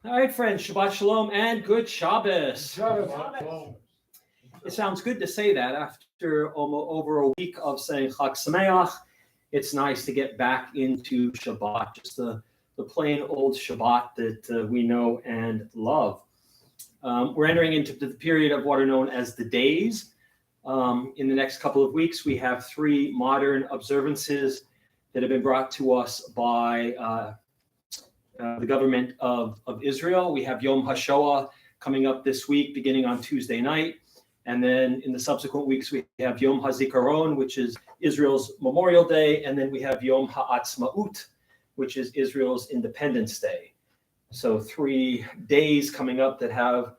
All right, friends, Shabbat Shalom and good Shabbos. It sounds good to say that after over a week of saying Chag Sameach. It's nice to get back into Shabbat, just the plain old Shabbat that we know and love. We're entering into the period of what are known as the days. In the next couple of weeks, we have 3 modern observances that have been brought to us by the government of Israel. We have Yom HaShoah coming up this week, beginning on Tuesday night. And then in the subsequent weeks, we have Yom HaZikaron, which is Israel's Memorial Day. And then we have Yom HaAtzmaut, which is Israel's Independence Day. So 3 days coming up that have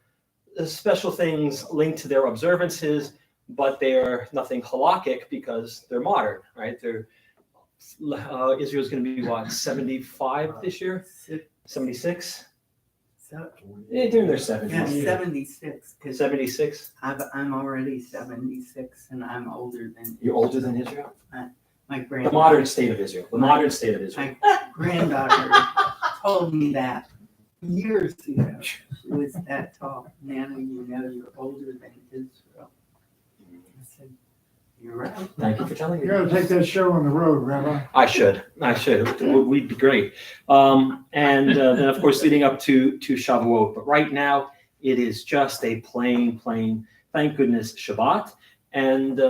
special things linked to their observances, but they are nothing halakhic because they're modern, right? Israel's going to be, 75 this year? 76? They're in their 70s. Yeah, 76. 76? I'm already 76 and I'm older than You're older than Israel? my The granddaughter. modern state of Israel. The modern state of Israel. My granddaughter told me that years ago. She was that tall. Nana, you know you're older than Israel. I said, you're right. Thank you for telling me. You gotta take that show on the road, Rabbi. I should. We'd be great. And then, of course, leading up to Shavuot. But right now, it is just a plain, thank goodness, Shabbat. And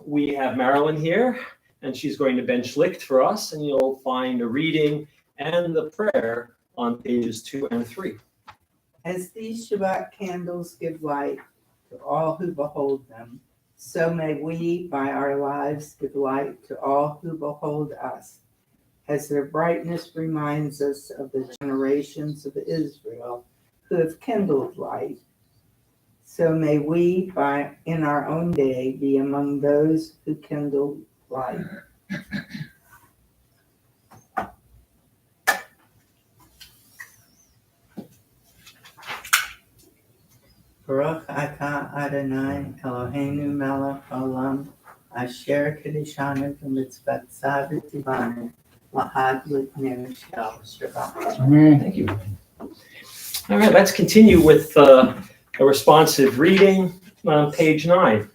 we have Marilyn here, and she's going to bench licht for us. And you'll find a reading and the prayer on pages 2 and 3. As these Shabbat candles give light to all who behold them, so may we, by our lives, give light to all who behold us. As their brightness reminds us of the generations of Israel who have kindled light, so may we, in our own day, be among those who kindle light. Baruch atah Adonai Eloheinu melech haolam asher kiddushanu b'mitzvotzav v'tivanu l'had l'pnei shel Shabbat. Amen. Thank you. All right, let's continue with a responsive reading on page 9.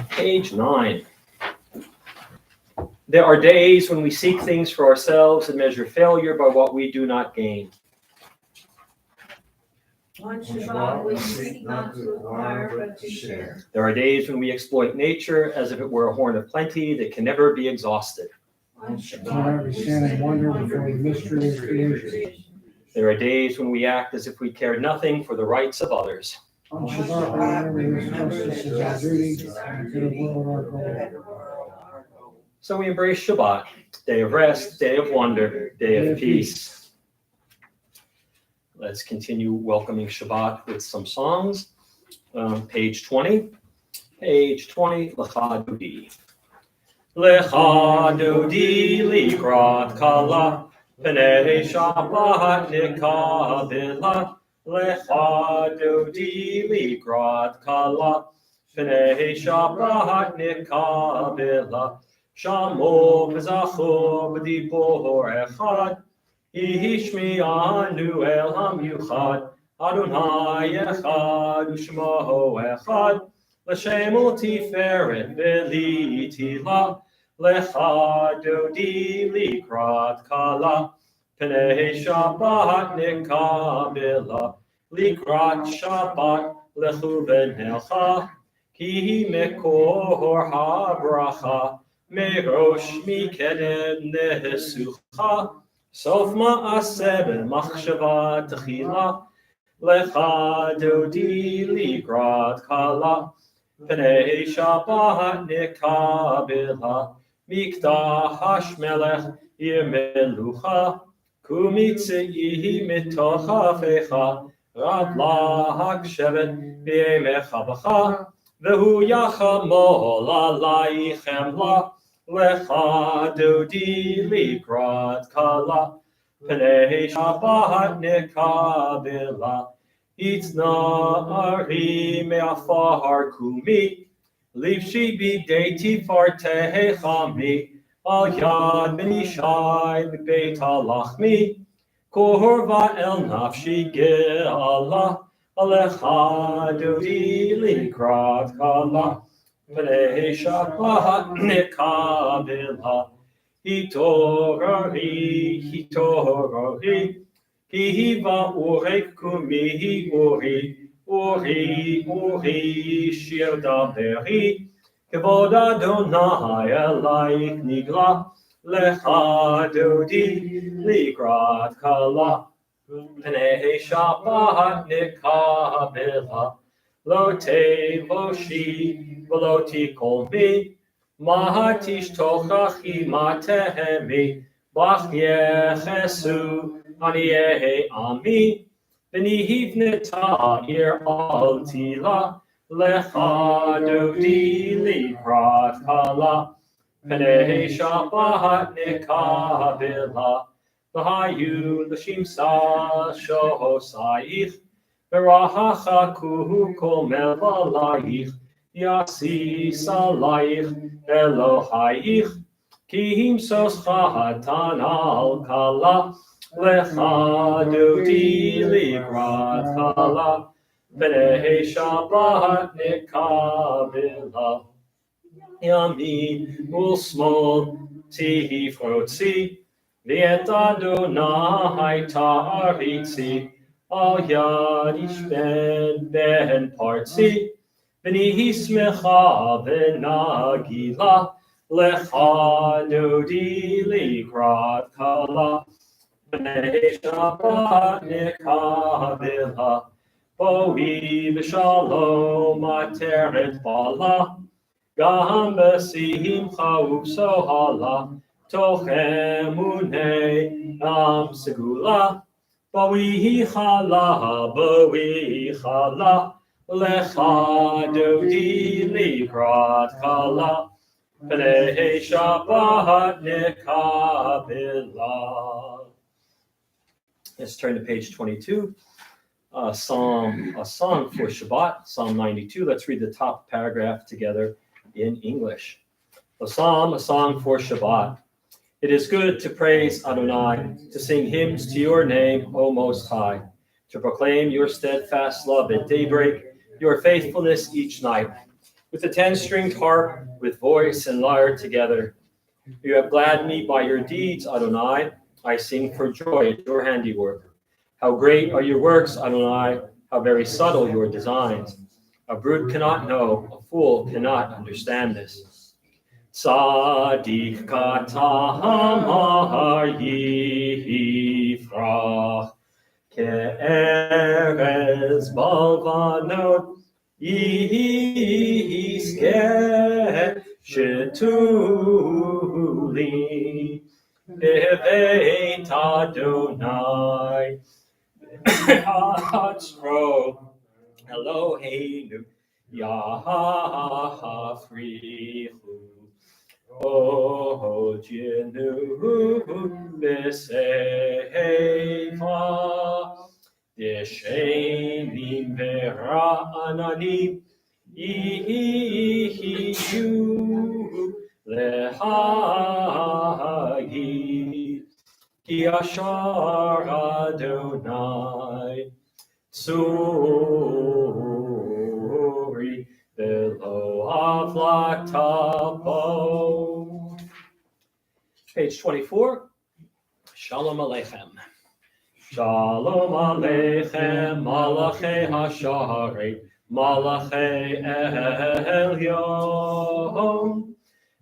Page 9. There are days when we seek things for ourselves and measure failure by what we do not gain. On Shabbat, we seek not to acquire, but to share. There are days when we exploit nature as if it were a horn of plenty that can never be exhausted. On Lord, Shabbat, we stand in wonder before the mystery of creation. There are days when we act as if we cared nothing for the rights of others. On Shabbat, we remember His justice is our duty, and to the world our goal. So we embrace Shabbat, day of rest, day of wonder, day of peace. Let's continue welcoming Shabbat with some songs. Page 20. Page 20, Lecha Dodi. Lecha Dodi likrat kala, Pnei Shabbat nikabela. Lecha Dodi likrat kala, Pnei Shabbat nikabela. Shamo v'zacho b'dibor echad, Ishmi'anu el ha'miuchad, Adonai echad u'shmo echad, L'shem u'tiferet v'litila, Lecha dodi likrat kala, Pnei Shabbat nikabela, Likrat Shabbat lechu v'nelcha, Ki mekor ha'bracha, Merosh mikedem nesucha, Sof ma'aseh b'machshava techila, Lecha dodi likrat kala, Pnei Shabbat nikabela, Mikdash melech yemelucha, Kumitzi mitoch hafecha, Rab lahak shevet b'yemecha b'cha, V'hu yachamol alaychem la, Lecha dodi likrat kala, Pnei Shabbat nikabela, Itna ari me'afar kumi, Livshi b'dei tifartei chami, Al yad b'nishai b'beit halachmi, Korva el nafshi ge'ala, alecha dodi likrat kala, pnei shabbat nekabilha, hitorari, kihiva urek kumihi uri, shir daberi, kevod Adonai elayich nigla, lecha dodi likrat kala, pnei shabbat nekabilha, lo tevoshi v'lo tikolmi, mahatish tochachi matehemi, bach yechesu aniyehe ami, v'nihivneta ir al tila, lecha dodi likrat kala, pnei shabbat nekabilha, v'hayu l'shimsa shohosayich, v'rahacha kuhu kol melvalayich, yasis alayich Elohayich, ki himsos chatan al kala, lecha dodi likrat kala, pnei shabbat nekabilha. Yamin ulsmol tifrotzi, v'et Adonai ta'aritzi, al yad ish ben partzi, v'nihi smecha v'nagila, lecha dodi likrat kala, pnei shabbat nekabilha, boi v'shalom ateret bala, Gam b'simcha u'b'sohala, toch emunei am segula, b'wi chala, lecha dodi likrat kala, pnei shabbat nekabilha. Let's turn to page 22. A song for Shabbat, Psalm 92. Let's read the top paragraph together in English. A song for Shabbat. It is good to praise Adonai, to sing hymns to your name, O Most High, to proclaim your steadfast love at daybreak, your faithfulness each night. With a 10-stringed harp, with voice and lyre together. You have gladdened me by your deeds, Adonai. I sing for joy at your handiwork. How great are your works, Adonai, how very subtle your designs. A brute cannot know, a fool cannot understand this. Tzadik katamar yifrach, ke'erez balvanot yiskeh shetuli, beveit Adonai, Atzro, Eloheinu, Yahafrihu, Ojenu b'seifa, Yeshenim v'ra'ananim, Yihiyu lehagi, Ki ashar Adonai, Tsuri, Velo Avlak Tabo. Page 24. Shalom Aleichem. Shalom Aleichem, Malachei Hashare, Malachei Elyon,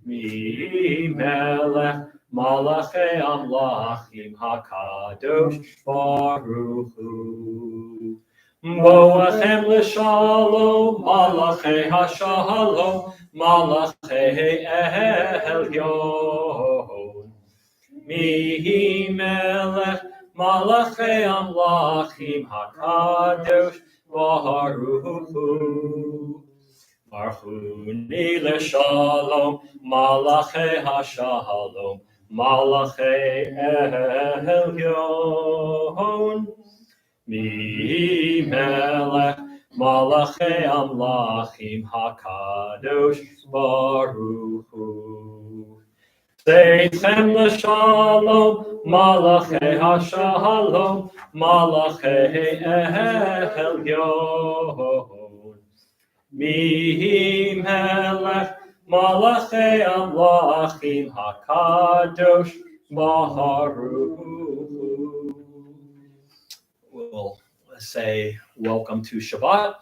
Mi Melech, Malachei Amlachim HaKadosh Baruch Hu. Boachem l'shalom, Malachei HaShalom, Malachei Elyon. Mihi Melech, Malachei Amlachim HaKadosh Baruch Hu. Marchuni l'shalom, Malachei HaShalom, Malachei Elyon. Mi melech, Malachei Amlachim HaKadosh Baruch Hu. Seichem l'shalom, malachei hashalom, malachei elyon. Mihi melech, malachei amlachim, hakadosh baruch. We'll say welcome to Shabbat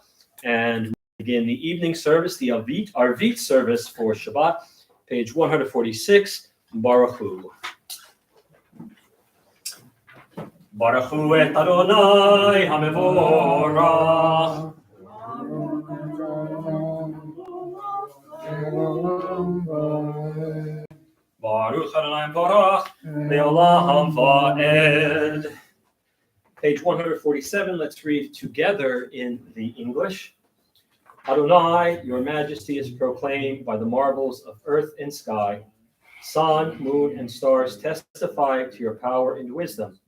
and begin the evening service, the Arvit service for Shabbat, page 146, Baruch Hu. Baruch Hu et Adonai HaMevorach. Baruch Adonai Borach Leolam Va'ed. Page 147, let's read together in the English. Adonai, your majesty is proclaimed by the marvels of earth and sky. Sun, moon, and stars testify to your power and wisdom.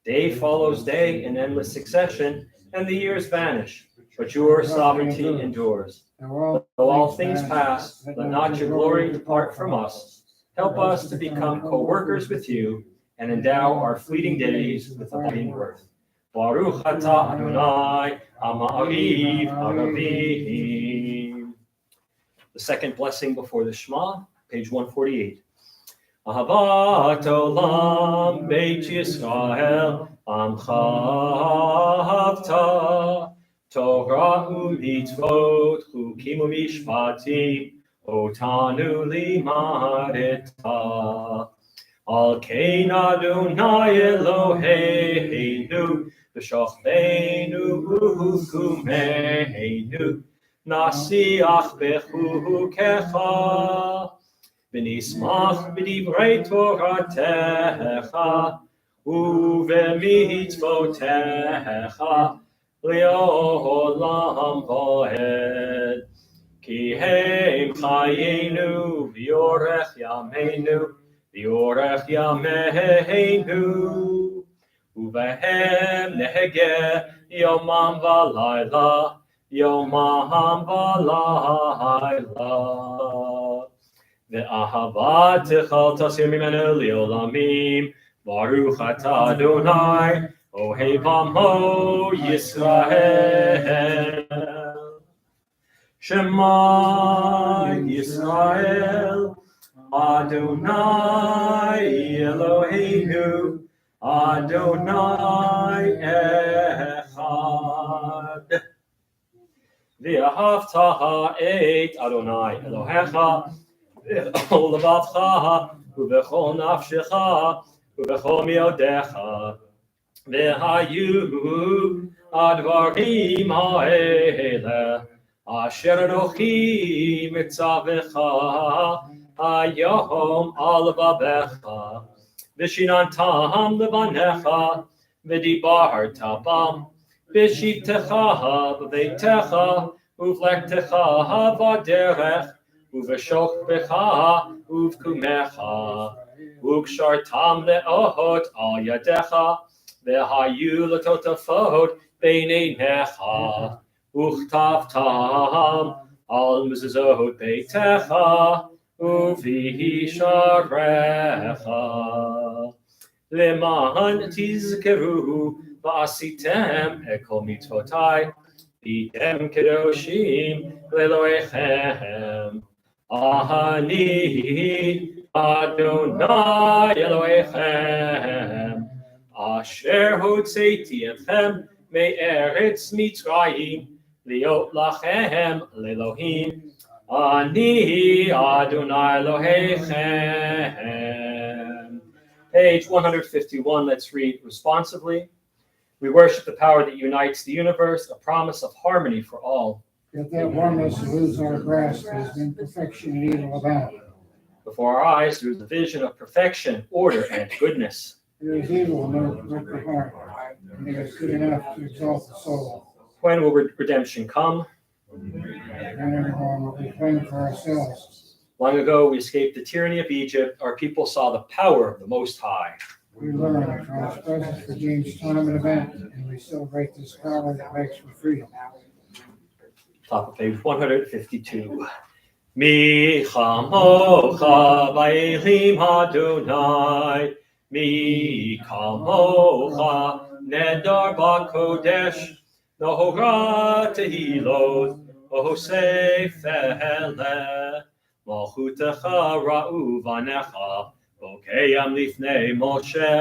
Day follows day in endless succession, and the years vanish, but your sovereignty endures. Though all things pass, let not your glory depart from us. Help us to become co-workers with you and endow our fleeting days with abiding worth. Baruch atah Adonai, Ha'ma'ariv Ha'ravim. The second blessing before the Shema, page 148. Ahavat olam Beit Yisrael, Amcha ahavta, Torah u'mitzvot, chukim u'mishpatim, otanu limadeta. Al kein Adonai Eloheinu, B'shachbeinu u'hukumeinu, Nasiach b'chukecha, V'nismach b'divrei Toratecha, U'v'mitzvotecha, Le'olam va'ed. Ki heim chayenu, v'yorech yameinu, v'yorech yameinu, uvehem nehege yomam v'layla, yomam v'layla. Ve'ahavat techal tasir mimenu li'olamim, Baruch atah Adonai, Ohev Amo Yisrael. Shema Yisrael, Adonai Eloheinu, Adonai Echad. V'ahavta et Adonai Elohecha, v'chol levavcha, u'v'chol nafshecha, u'v'chol miodecha, v'hayu advarim ha'ele, asher Anochi mitzavecha, hayom al vavecha, v'shinantam levanecha, v'dibarta bam, v'shitecha v'veitecha, uvlektecha v'derech, uv'shokbecha uv'kumecha, ukshartam le'ohot al yadecha, v'hayu l'totafot b'neinecha, uchtavtam al mezuzot beitecha, uv'hisharecha. Leman tizkeru v'asitem ekol mitzvotai, v'tem kedoshim le'elohechem. Ahani Adonai Elohechem, asher hotzeiti etchem me'eretz Mitzrayim, liot lachem le'elohim. Ani Adonai Elohechem. Page 151, let's read responsively. We worship the power that unites the universe, a promise of harmony for all. Yet that oneness eludes our grasp has been perfection and evil abound. Before our eyes, there is a vision of perfection, order, and goodness. There is evil in the heart, and it is good enough to exalt the soul. When will redemption come? Then everyone will be claimed for ourselves. Long ago, we escaped the tyranny of Egypt. Our people saw the power of the Most High. We learn from His presence redeems time and event, and we celebrate this power that makes for freedom. Top of page 152. Mi chamocha v'elim Adonai, mi kamocha nedar b'kodesh, nohora tehilot, ohosefele, malchutecha ra'u vanecha, bokeyam lifnei Moshe,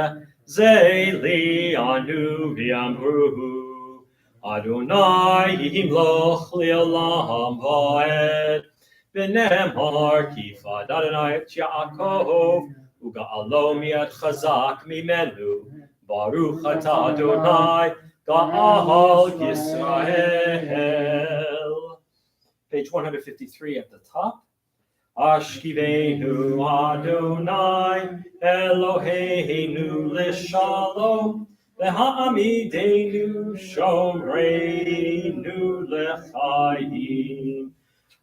zeli anu v'yamruhu, Adonai yimloch li'olam va'ed, V'nemar kifad Adonai et Yaakov, uga'alo miad chazak mimenu, Baruch atah Adonai, ga'al Yisrael. Page 153 at the top. Ashkivenu Adonai, Eloheinu l'shalom, v'ha'amidenu shomreinu l'chaim.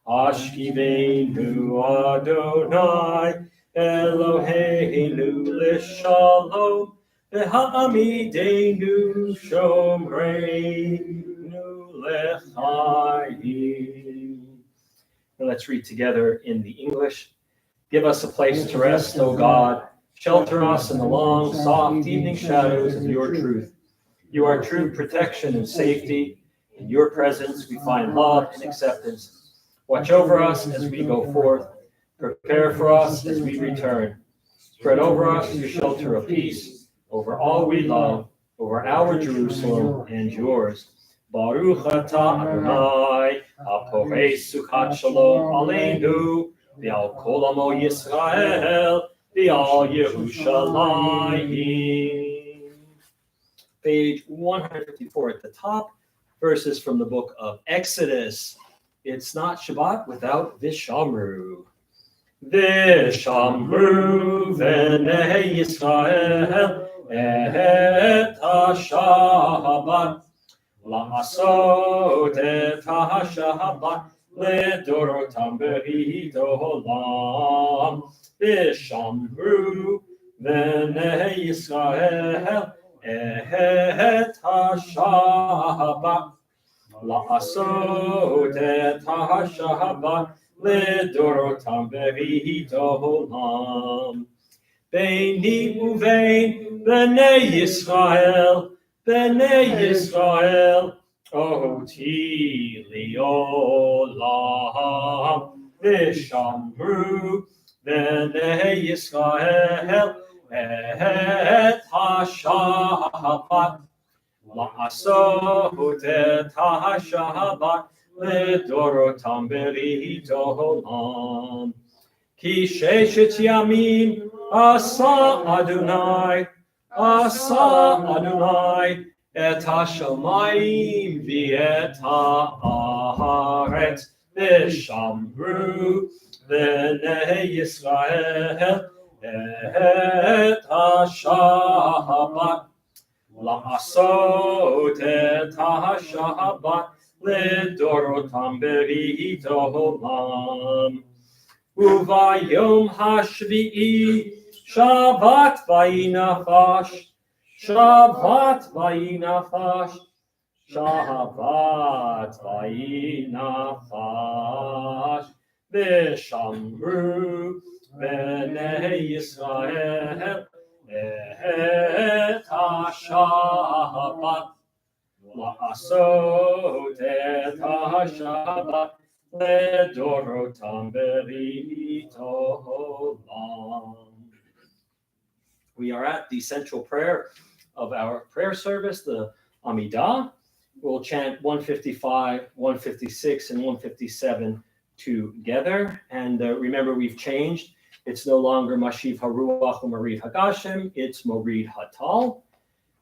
Ashkivenu Adonai, Eloheinu l'shalom, v'ha'amidenu shomreinu l'chaim. Let's read together in the English. Give us a place to rest, O God. Shelter us in the long, soft evening shadows of your truth. You are true protection and safety. In your presence we find love and acceptance. Watch over us as we go forth. Prepare for us as we return. Spread over us your shelter of peace, over all we love, over our Jerusalem and yours. Baruch atah Adonai, haporei sukkot shalom aleinu, v'al kol amo Yisrael, v'al Yerushalayim. Page 154 at the top, verses from the book of Exodus. It's not Shabbat without Vishamru. Vishamru v'nei Yisrael et ha-Shabbat la'asot et ha-Shabbat לדורותם ברית עולם. ושמרו בני ישראל את השבת לעשות את השבת לדורותם ברית עולם. ביני ובין בני ישראל אותי לעולם. ושמרו בני ישראל את השבת לעשות את השבת לדורותם ברית עולם. כי ששת ימים עשה אדוני את השמיים ואת הארץ, ושמרו בני ישראל את השבת לעשות את השבת לדורותם ברית עולם. וביום השביעי שבת ויהי נפש, שבת ויהי נפש, שבת ויהי נפש. ושמרו בני ישראל את השבת לעשות את השבת לדורותם ברית עולם. We are at the central prayer of our prayer service, the Amidah. We'll chant 155, 156, and 157 together. And remember, we've changed. It's no longer Mashiv Haruach or Mariv Hagashim. It's Morid Hatal.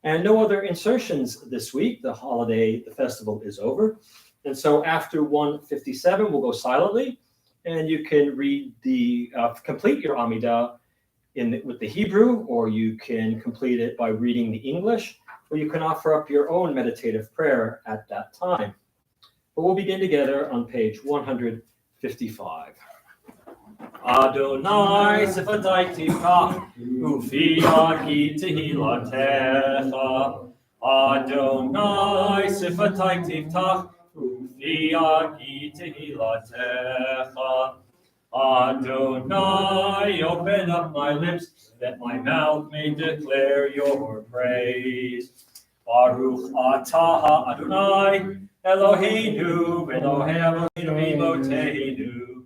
And no other insertions this week. The holiday, the festival is over. And so after 157, we'll go silently. And you can read complete your Amidah with the Hebrew, or you can complete it by reading the English, or you can offer up your own meditative prayer at that time. But we'll begin together on page 155. Adonai Sifatai Tifkach, Ufi Aki Tehilatecha. Adonai Sifatai Tifkach, Ufi Aki Tehilatecha. Adonai, open up my lips, that my mouth may declare your praise. Baruch atah Adonai, Eloheinu, Elohei Eloheinu Imoteinu,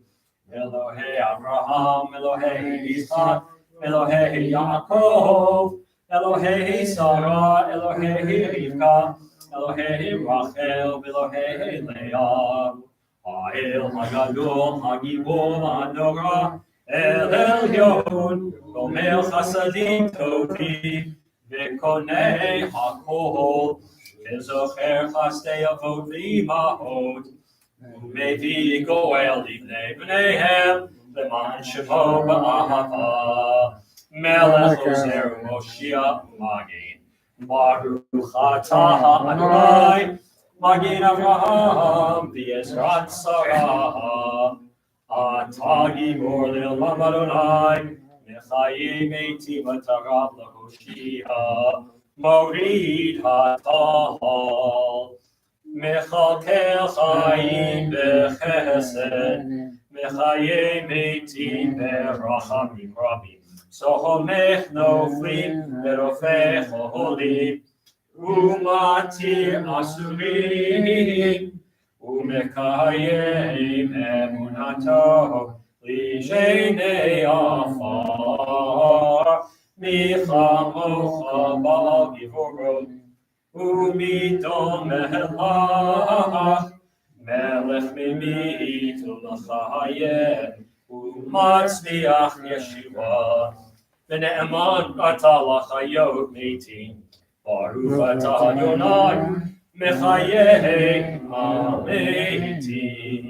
Elohei Abraham, Elohei Yitzchak, Elohei Yaakov, Elohei Sarah, Elohei Rivka, Elohei Rachel, Elohei Leah. Ha'el Hagadol, Hagibor, Hanora, El Elyon, Gomer Chasadim Tovim, V'konei HaKol, V'zocher Chastei Avot V'imahot, U'mevi Goel Livnei B'neihem, L'man Shemo Ba'ahava, Melech Ozer Moshiach Magin, Baruch atah Adonai, Magin Avraham, V'ezrat Sarah, Atah Gibor Le'olam Adonai, Mechayim Eitim Atarav Lahoshia, Morid HaTahal, Mechalkel Chaim B'chesed, Mechayim Eitim B'rachamim Rabim, Sohomech Noflim, V'rofech Oholim, Umatir Asurim, Umekayim Emunato, Lishenei Afar, Michamocha Baal Givorot, Umidom Melech, Melech Mimitu L'chayim, Umatzliach Yeshua, V'ne'eman Atah L'chayot Meitim, Baruch atah Adonai, Mechayei Hametim.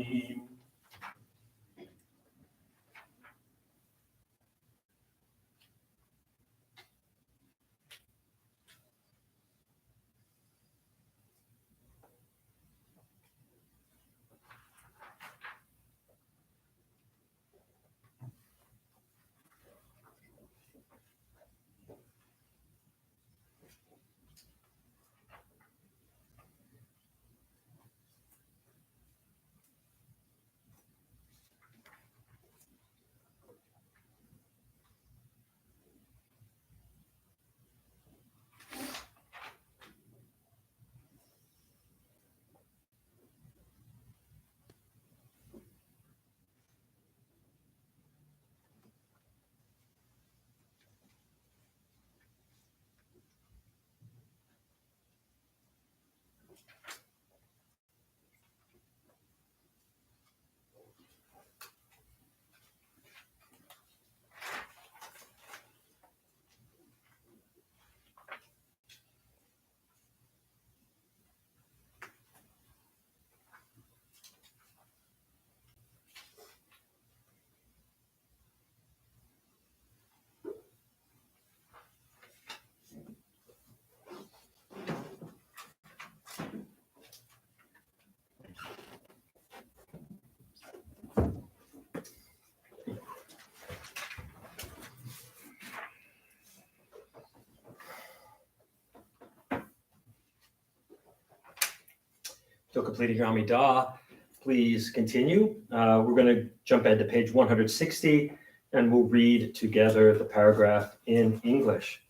Still completing your Amidah, please continue. We're going to jump ahead to page 160, and we'll read together the paragraph in English.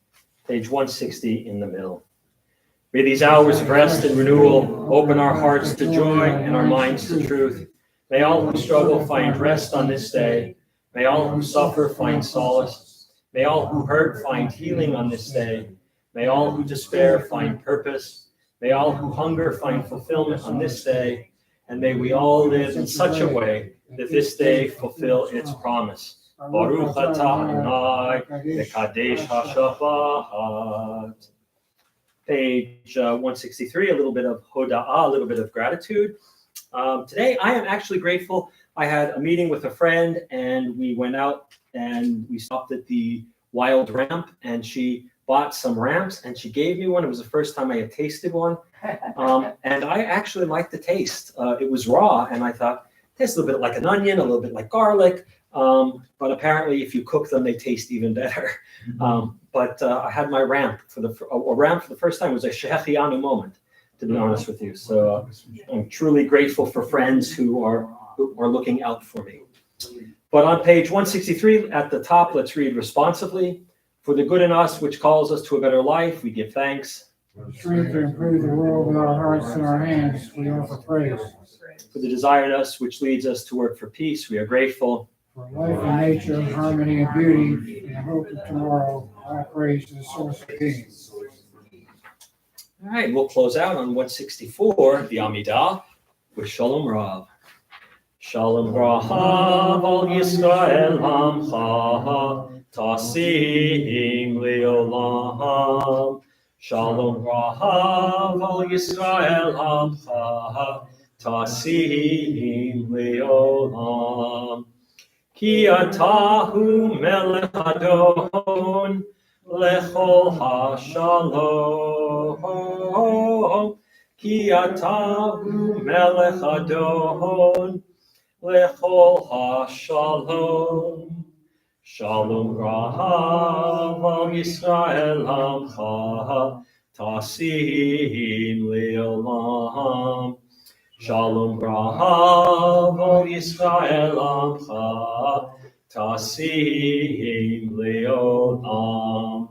Page 160 in the middle. May these hours of rest and renewal open our hearts to joy and our minds to truth. May all who struggle find rest on this day. May all who suffer find solace. May all who hurt find healing on this day. May all who despair find purpose. May all who hunger find fulfillment on this day, and may we all live in such a way that this day fulfill its promise. Baruch atah Adonai, v'kadesh hashafat. Page 163, a little bit of hoda'ah, a little bit of gratitude. Today, I am actually grateful. I had a meeting with a friend, and we went out and we stopped at the Wild Ramp, and she bought some ramps and she gave me one. It was the first time I had tasted one. And I actually liked the taste. It was raw and I thought, it tastes a little bit like an onion, a little bit like garlic. But apparently if you cook them, they taste even better. But I had my ramp for the first time. It was a shehechianu moment, to be honest with you. So I'm truly grateful for friends who are looking out for me. But on page 163 at the top, let's read responsively. For the good in us, which calls us to a better life, we give thanks. For strength to improve the world with our hearts and our hands, we offer praise. For the desire in us, which leads us to work for peace, we are grateful. For life and nature, harmony and beauty, and hope of tomorrow, all praise to the source of being. All right, we'll close out on 164, the Amidah, with Shalom Rav. Shalom Rav al Yisrael Hamcha, Tasim Leolam. Shalom Rav al Yisrael Hamcha, Tasim Leolam. Ki atahu melech adon, lechol hashalom. Ki atahu melech adon, lechol hashalom. Shalom Rav al Yisrael Hamcha, Tasim Leolam. Shalom Rav al Yisrael Amcha, Tasim Leolam.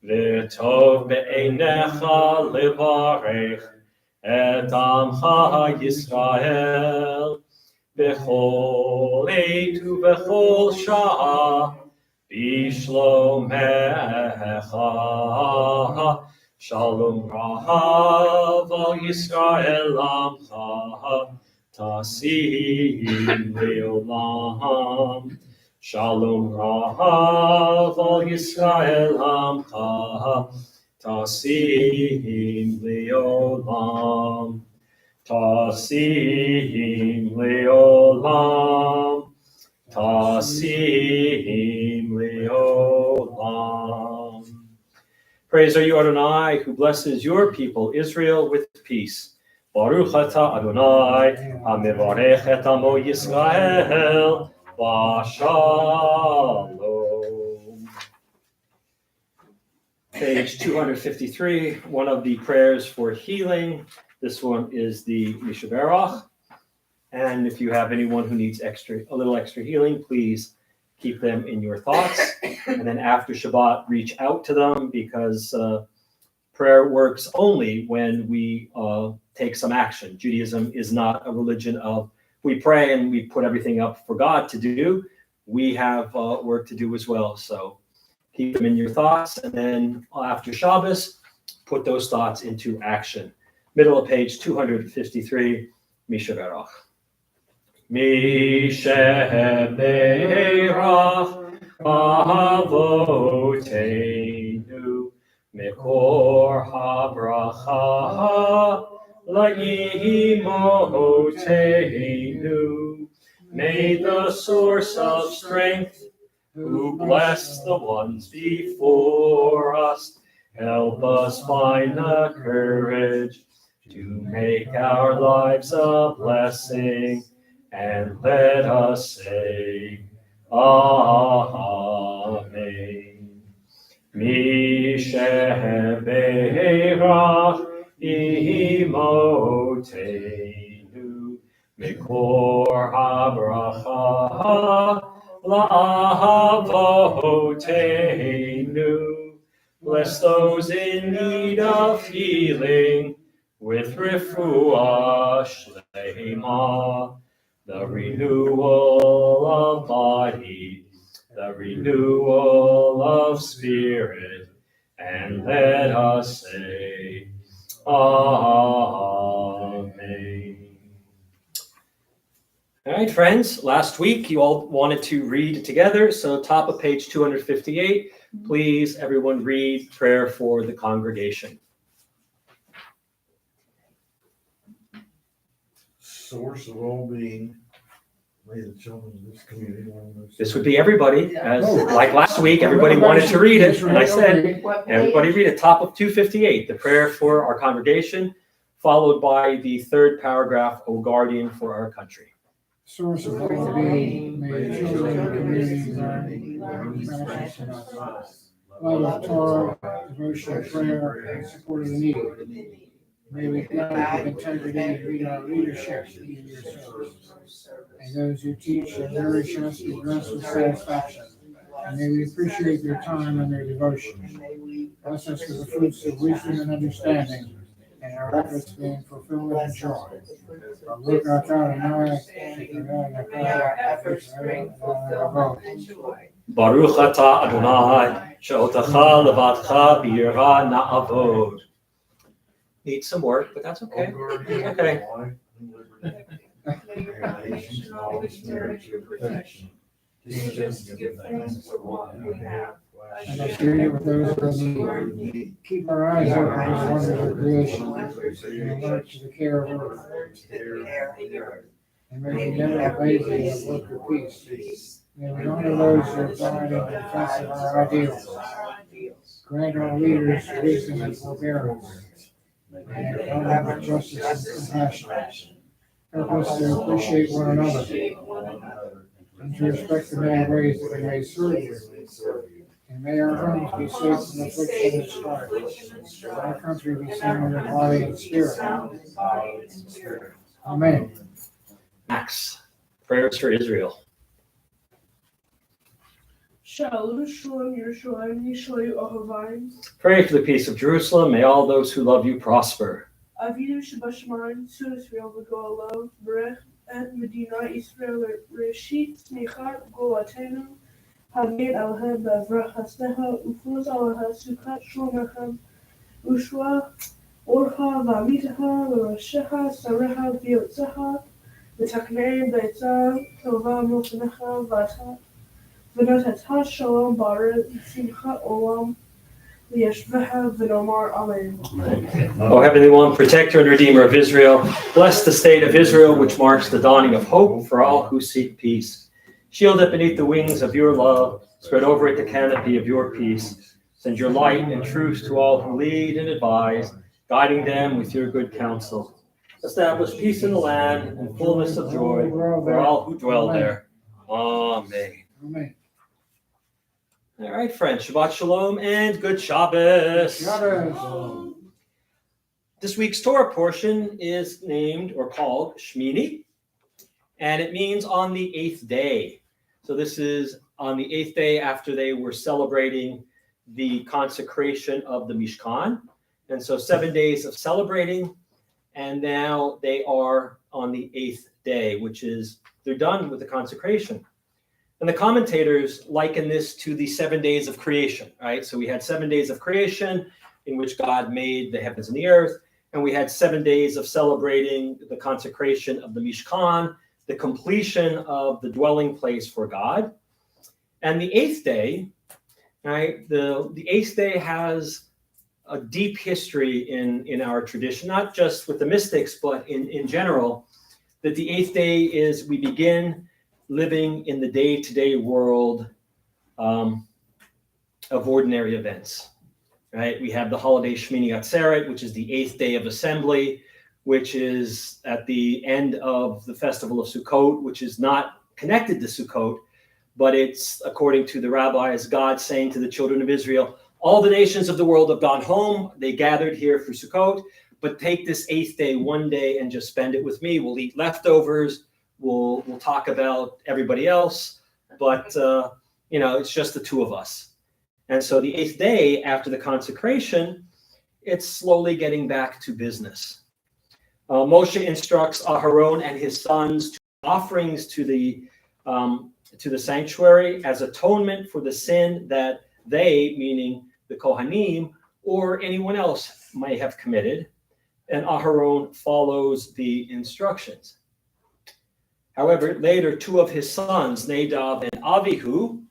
V'tov be'einecha levarech et Amcha Yisrael, b'chol eit u'b'chol sha'ah, b'shlomecha. Shalom Rav al Yisrael Amcha, Tasim Leolam. Shalom Rav al Yisrael Amcha, Tasim Leolam. Tasim Leolam. Tasim Leolam. Praise are you, Adonai, who blesses your people, Israel, with peace. Baruch atah Adonai, hamivarech et amo Yisrael, v'shalom. Page 253, one of the prayers for healing. This one is the Mishaberach. And if you have anyone who needs a little extra healing, please keep them in your thoughts. And then after Shabbat, reach out to them, because prayer works only when we take some action. Judaism is not a religion of we pray and we put everything up for God to do. We have work to do as well. So keep them in your thoughts. And then after Shabbos, put those thoughts into action. Middle of page 253, Mishaberach. Mishaberach Avoteinu, Mekor habracha la'imoteinu. May the source of strength, who bless the ones before us, help us find the courage to make our lives a blessing, and let us say, Amen. Mishaberach imoteinu, Mekor habracha la'avoteinu. Bless those in need of healing with refuah shlema, the renewal of body, the renewal of spirit, and let us say, Amen. All right, friends, last week you all wanted to read together, so top of page 258, please everyone read prayer for the congregation. Source of all being, may the children of this community learn this. This would be everybody, as like last week, everybody wanted to read it, and I said, everybody read it, top of 258, the prayer for our congregation, followed by the third paragraph, O guardian for our country. Source of all being, may the children of the community learn love of Torah, devotion, prayer, and support of the needy. May we guide with integrity and lead our leadership in your service. May those who teach and nourish us be blessed with satisfaction. And may we appreciate their time and their devotion. Bless us with the fruits of wisdom and understanding, and our efforts being fulfillment and joy. Baruch atah Adonai, May our efforts bring fulfillment and joy. Baruch atah Adonai, she'otacha levadcha b'yirah na'avod. Need some work, but that's okay. Okay. May your foundation always nourish your protection. Teach us to give thanks for what we have. and our spirit with those who are in need. Keep our eyes open to the wonders of creation, and alert to the care of earth. And may we never lazy in the work of peace. May we honor those who are dying in defense of our ideals. Grant our leaders wisdom and forbearance. And honor with justice and compassion. Help us to appreciate one another and to respect the many ways that we may serve you. And may our homes be safe from affliction and strife. And our country be sound in body and spirit. Amen. Acts, prayers for Israel. Shalom, Shalom, Yerushalayim, Yishayu Ohavayim, Pray for the peace of Jerusalem. May all those who love you prosper. Avinu Shabashmaim, Su Israel V'Goalo, Berech Et Medina Israel Reshit Tzmichat Golatenu, Haved Alhem B'Avrach Hasneha, Ufuz Alaha Sukat Shlomechem, Ushua Orcha V'Amitaha L'Rasheha Sareha V'Yotzeha, V'Taknei B'Etzah Tova Mofanecha V'Atat V'Natata Shalom Baret Simcha Olam Liyashveha V'Nomar Amen. O Heavenly One, protector and redeemer of Israel, bless the state of Israel, which marks the dawning of hope for all who seek peace. Shield it beneath the wings of your love, spread over it the canopy of your peace. Send your light and truth to all who lead and advise, guiding them with your good counsel. Establish peace in the land and fullness of joy for all who dwell there. Amen. Amen. All right, friends, Shabbat Shalom and good Shabbos. Shabbos. This week's Torah portion is named or called Shmini, and it means on the 8th day. So this is on the 8th day after they were celebrating the consecration of the Mishkan. And so 7 days of celebrating, and now they are on the 8th day, which is they're done with the consecration. And the commentators liken this to the 7 days of creation, right? So we had 7 days of creation in which God made the heavens and the earth. And we had 7 days of celebrating the consecration of the Mishkan, the completion of the dwelling place for God. And the 8th day, right? The 8th day has a deep history in our tradition, not just with the mystics, but in general, that the 8th day is we begin living in the day-to-day world of ordinary events, right? We have the holiday Shmini Atzeret, which is the 8th day of assembly, which is at the end of the festival of Sukkot, which is not connected to Sukkot, but it's, according to the rabbis, God saying to the children of Israel, all the nations of the world have gone home. They gathered here for Sukkot, but take this 8th day one day and just spend it with me. We'll eat leftovers. We'll talk about everybody else, but it's just the two of us. And so the 8th day after the consecration, it's slowly getting back to business. Moshe instructs Aharon and his sons to offerings to the sanctuary as atonement for the sin that they, meaning the Kohanim, or anyone else may have committed. And Aharon follows the instructions. However, later, two of his sons, Nadab and Avihu,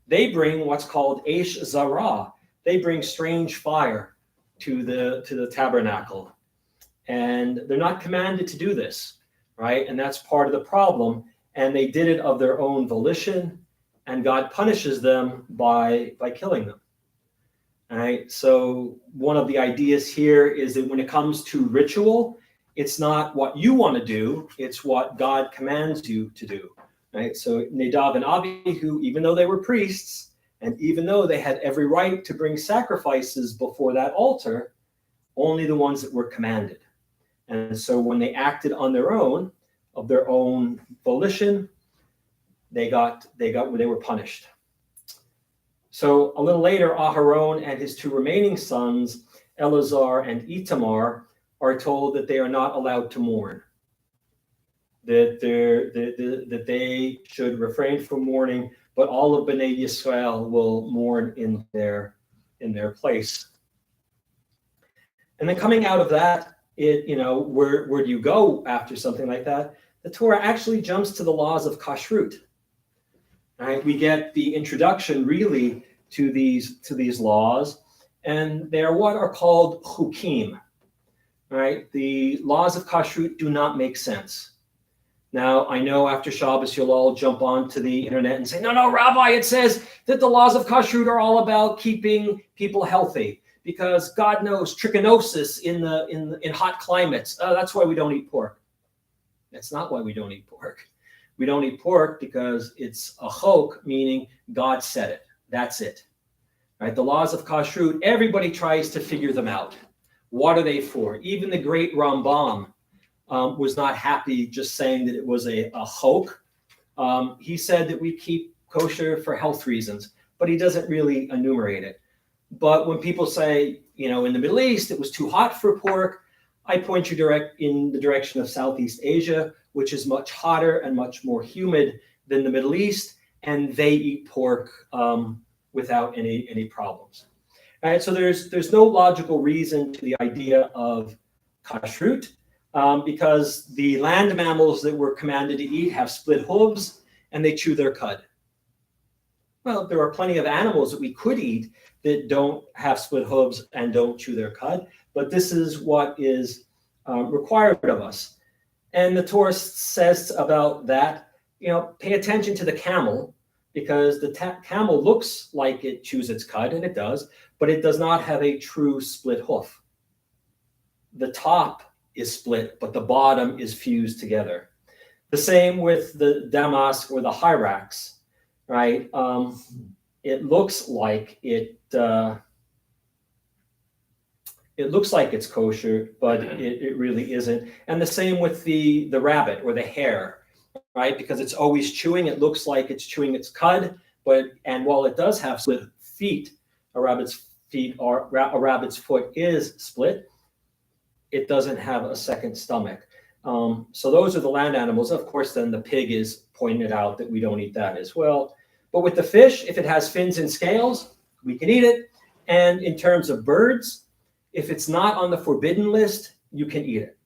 they bring what's called Eish Zarah. They bring strange fire to the tabernacle. And they're not commanded to do this, right? And that's part of the problem. And they did it of their own volition, and God punishes them by killing them. All right. So one of the ideas here is that when it comes to ritual, it's not what you want to do, it's what God commands you to do, right? So Nadab and Abihu, even though they were priests, and even though they had every right to bring sacrifices before that altar, only the ones that were commanded. And so when they acted on their own, of their own volition, they were punished. So a little later, Aharon and his two remaining sons, Eleazar and Itamar, are told that they are not allowed to mourn, that they should refrain from mourning, but all of Bnei Yisrael will mourn in their place. And then coming out of that, where do you go after something like that? The Torah actually jumps to the laws of kashrut. Right? We get the introduction really to these laws, and they are what are called chukim. Right? The laws of kashrut do not make sense. Now, I know after Shabbos, you'll all jump onto the internet and say, no, Rabbi, it says that the laws of kashrut are all about keeping people healthy, because God knows trichinosis in hot climates. That's why we don't eat pork. That's not why we don't eat pork. We don't eat pork because it's a chok, meaning God said it. That's it. Right? The laws of kashrut, everybody tries to figure them out. What are they for? Even the great Rambam was not happy just saying that it was a chok. He said that we keep kosher for health reasons, but he doesn't really enumerate it. But when people say, in the Middle East, it was too hot for pork, I point you in the direction of Southeast Asia, which is much hotter and much more humid than the Middle East, and they eat pork without any problems. All right, so there's no logical reason to the idea of kashrut, because the land mammals that we're commanded to eat have split hooves and they chew their cud. Well, there are plenty of animals that we could eat that don't have split hooves and don't chew their cud, but this is what is required of us. And the Torah says about that, pay attention to the camel, because the camel looks like it chews its cud, and it does, but it does not have a true split hoof. The top is split, but the bottom is fused together. The same with the damask or the hyrax, right? It looks like it looks like it's kosher, but it really isn't. And the same with the rabbit or the hare, right? Because it's always chewing. It looks like it's chewing its cud, and while it does have split feet, a rabbit's foot is split. It doesn't have a second stomach. So those are the land animals. Of course, then the pig is pointed out that we don't eat that as well. But with the fish, if it has fins and scales, we can eat it. And in terms of birds, if it's not on the forbidden list, you can eat it.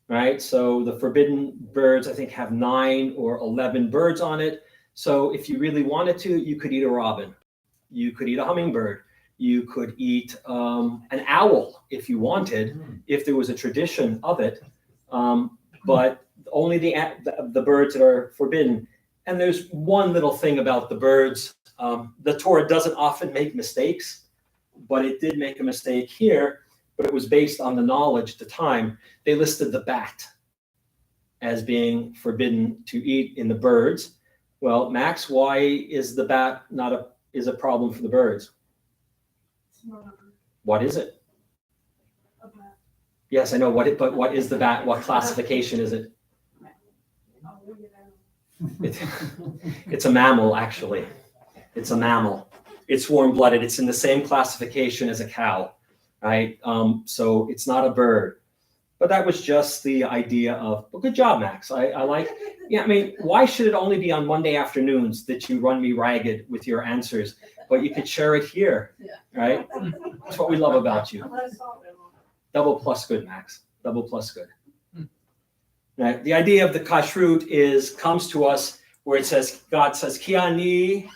Right? So the forbidden birds, I think, have 9 or 11 birds on it. So if you really wanted to, you could eat a robin. You could eat a hummingbird. You could eat an owl if you wanted, if there was a tradition of it. But only the birds that are forbidden. And there's one little thing about the birds. The Torah doesn't often make mistakes, but it did make a mistake here, but it was based on the knowledge at the time. They listed the bat as being forbidden to eat in the birds. Well, Max, why is the bat is a problem for the birds? What is it? A bat. Yes, I know but what is the bat? What classification is it? It's a mammal, actually. It's a mammal. It's warm-blooded. It's in the same classification as a cow, right? So it's not a bird. But that was just the idea of, well, good job, Max. I like, why should it only be on Monday afternoons that you run me ragged with your answers? But you could share it here, right? That's what we love about you. Double plus good, Max. Double plus good. Right? The idea of the kashrut comes to us where it says, God says, Ki ani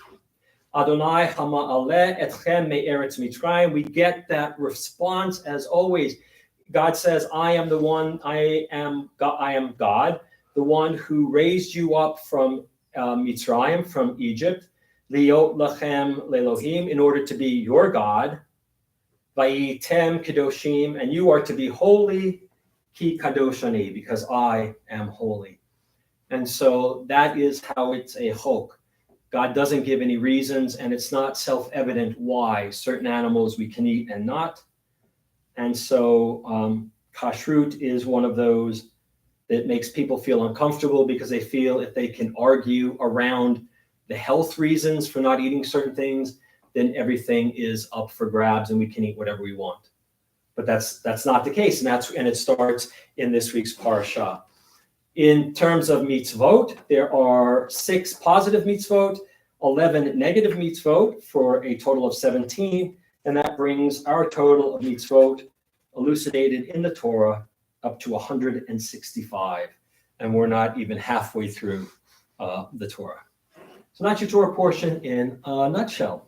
Adonai hama'aleh etchem me'eretz Mitzrayim. We get that response as always. God says, I am the one, I am God, the one who raised you up from Mitzrayim, from Egypt, liot lachem lelohim, in order to be your God, vayitem kadoshim, and you are to be holy, ki kadoshani, because I am holy. And so that is how it's a chok. God doesn't give any reasons, and it's not self-evident why certain animals we can eat and not. And so kashrut is one of those that makes people feel uncomfortable because they feel if they can argue around the health reasons for not eating certain things, then everything is up for grabs and we can eat whatever we want. But that's not the case, and it starts in this week's parasha. In terms of mitzvot, there are 6 positive mitzvot, 11 negative mitzvot, for a total of 17, and that brings our total of mitzvot elucidated in the Torah up to 165, and we're not even halfway through the Torah. So that's your Torah portion in a nutshell.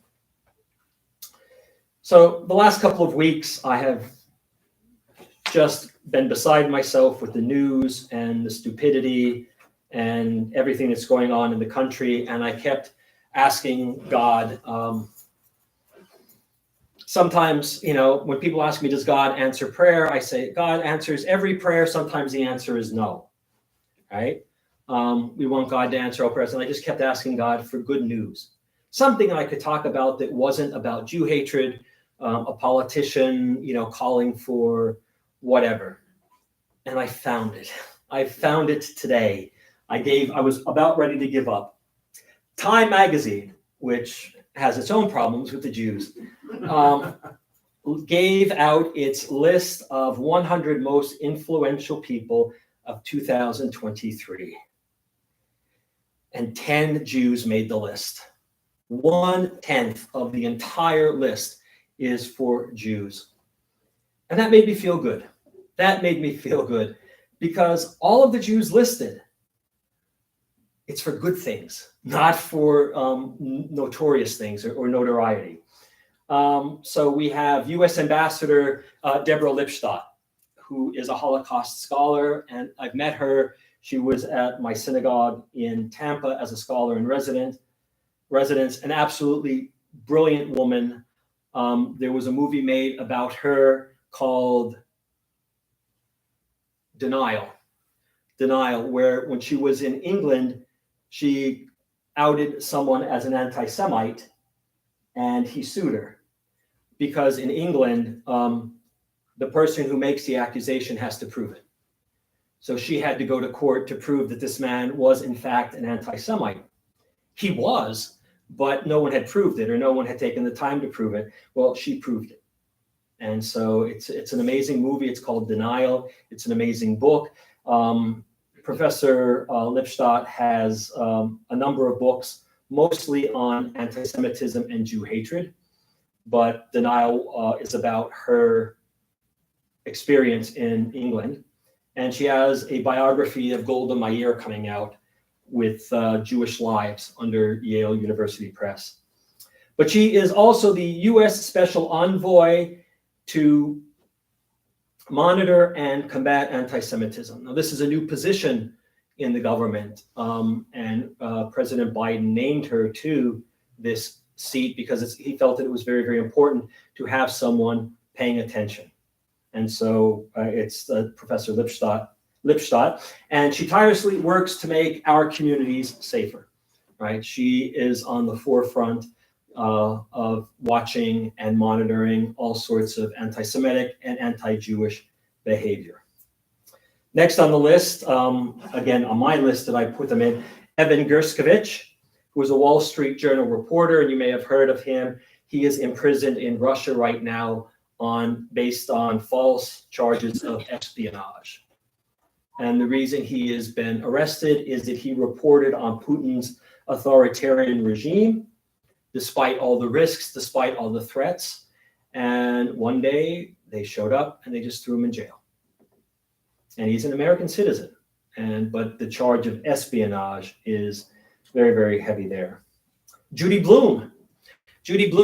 So the last couple of weeks, I have just been beside myself with the news and the stupidity and everything that's going on in the country, and I kept asking God. Sometimes, when people ask me, does God answer prayer? I say, God answers every prayer. Sometimes the answer is no, right? We want God to answer all prayers. And I just kept asking God for good news. Something I could talk about that wasn't about Jew hatred, a politician, calling for whatever. And I found it. I found it today. I was about ready to give up. Time magazine, which has its own problems with the Jews, gave out its list of 100 most influential people of 2023. And 10 Jews made the list. 1/10 of the entire list is for Jews. And that made me feel good. That made me feel good because all of the Jews listed, it's for good things, not for notorious things or notoriety. So we have U.S. Ambassador Deborah Lipstadt, who is a Holocaust scholar, and I've met her. She was at my synagogue in Tampa as a scholar in residence, an absolutely brilliant woman. There was a movie made about her called Denial, where when she was in England, she outed someone as an anti-Semite, and he sued her because in England, the person who makes the accusation has to prove it. So she had to go to court to prove that this man was in fact an anti-Semite. He was, but no one had proved it, or no one had taken the time to prove it. Well, she proved it. And so it's an amazing movie. It's called Denial. It's an amazing book. Professor Lipstadt has a number of books, mostly on anti-Semitism and Jew hatred. But Denial is about her experience in England. And she has a biography of Golda Meir coming out with Jewish Lives under Yale University Press. But she is also the U.S. Special Envoy to monitor and combat anti-Semitism. Now, this is a new position in the government, and President Biden named her to this seat because he felt that it was very, very important to have someone paying attention. And so it's Professor Lipstadt, and she tirelessly works to make our communities safer, right? She is on the forefront of watching and monitoring all sorts of anti-Semitic and anti-Jewish behavior. Next on the list, again, on my list that I put them in, Evan Gershkovich, who is a Wall Street Journal reporter, and you may have heard of him. He is imprisoned in Russia right now based on false charges of espionage. And the reason he has been arrested is that he reported on Putin's authoritarian regime, despite all the risks, despite all the threats. And one day they showed up and they just threw him in jail. And he's an American citizen. But the charge of espionage is very, very heavy there. Judy Blume,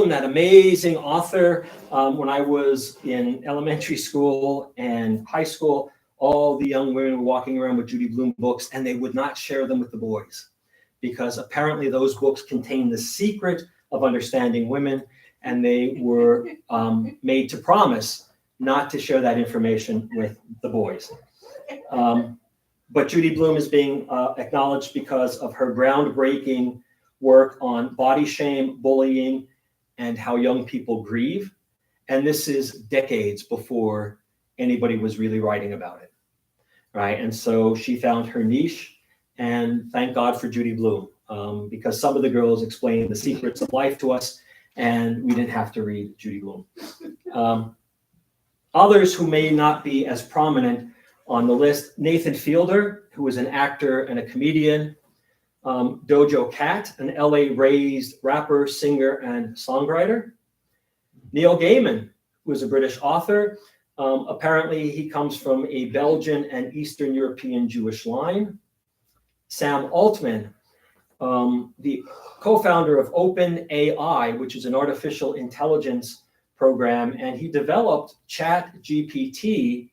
that amazing author. When I was in elementary school and high school, all the young women were walking around with Judy Blume books, and they would not share them with the boys because apparently those books contain the secret of understanding women, and they were made to promise not to share that information with the boys. But Judy Blume is being acknowledged because of her groundbreaking work on body shame, bullying, and how young people grieve. And this is decades before anybody was really writing about it, right? And so she found her niche, and thank God for Judy Blume, because some of the girls explained the secrets of life to us, and we didn't have to read Judy Blume. Others who may not be as prominent on the list: Nathan Fielder, who was an actor and a comedian; Dojo Cat, an LA-raised rapper, singer, and songwriter; Neil Gaiman, who is a British author. Apparently, he comes from a Belgian and Eastern European Jewish line. Sam Altman, the co-founder of OpenAI, which is an artificial intelligence program, and he developed ChatGPT,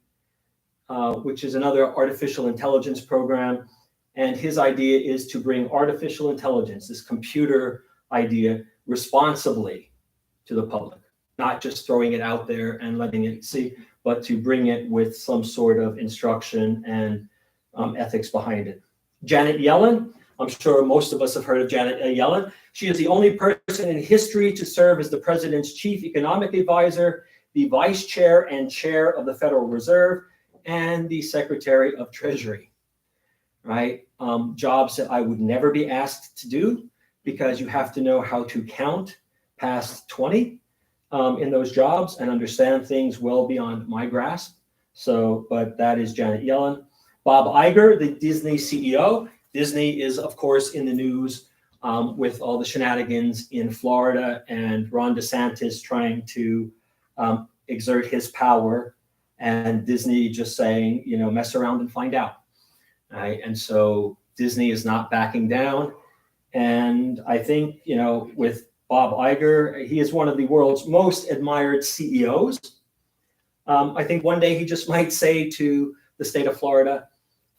which is another artificial intelligence program. And his idea is to bring artificial intelligence, this computer idea, responsibly to the public, not just throwing it out there and letting it see, but to bring it with some sort of instruction and ethics behind it. Janet Yellen, I'm sure most of us have heard of Janet Yellen. She is the only person in history to serve as the president's chief economic advisor, the vice chair and chair of the Federal Reserve, and the secretary of Treasury, right? Jobs that I would never be asked to do, because you have to know how to count past 20 in those jobs and understand things well beyond my grasp. So, but that is Janet Yellen. Bob Iger, the Disney CEO. Disney is, of course, in the news with all the shenanigans in Florida and Ron DeSantis trying to exert his power, and Disney just saying, you know, mess around and find out. Right? And so Disney is not backing down. And I think, you know, with Bob Iger, he is one of the world's most admired CEOs. I think one day he just might say to the state of Florida,